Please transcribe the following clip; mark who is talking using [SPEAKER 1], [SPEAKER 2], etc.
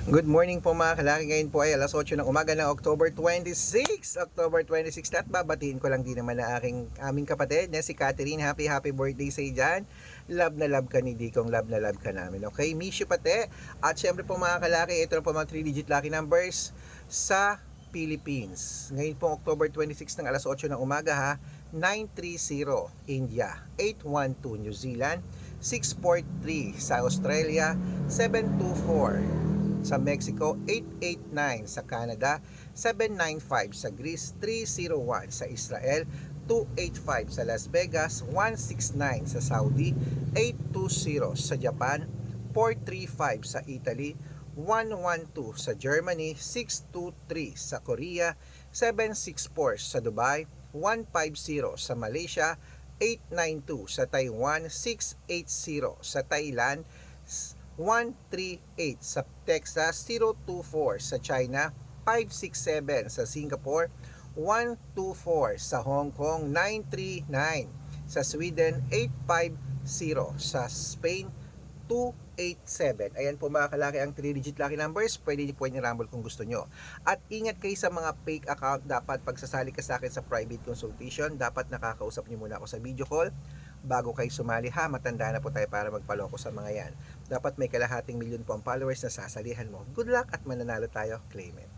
[SPEAKER 1] Good morning po mga kalaki. Ngayon po ay alas 8 ng umaga ng October 26. October 26 na at babatiin ko lang din naman na aming kapatid na si Catherine. Happy birthday sa dyan. Love na love ka ni Dikong, love na love ka namin. Okay, miss you pati. At syempre po mga kalaki, ito na po mga 3-digit lucky numbers sa Philippines. Ngayon po October 26 ng alas 8 ng umaga ha. 930 India, 812 New Zealand, 643 sa Australia, 724 sa Mexico, 889 sa Canada, 795 sa Greece, 301 sa Israel, 285 sa Las Vegas, 169 sa Saudi, 820 sa Japan, 435 sa Italy, 112 sa Germany, 623 sa Korea, 764 sa Dubai, 150 sa Malaysia, 892 sa Taiwan, 680 sa Thailand, 138 sa Texas, 024 sa China, 567 sa Singapore, 124 sa Hong Kong, 939 sa Sweden, 850 sa Spain, 287. Ayan po mga kalaki ang 3-digit lucky numbers. Pwede niyo i-rumble kung gusto nyo. At ingat kayo sa mga fake account. Dapat pagsasali ka sa akin sa private consultation, dapat nakakausap niyo muna ako sa video call bago kayo sumali ha. Matanda na po tayo para magpaloko sa mga yan. Dapat may kalahating milyon po ang followers na sasalihan mo. Good luck at mananalo tayo. Claim it.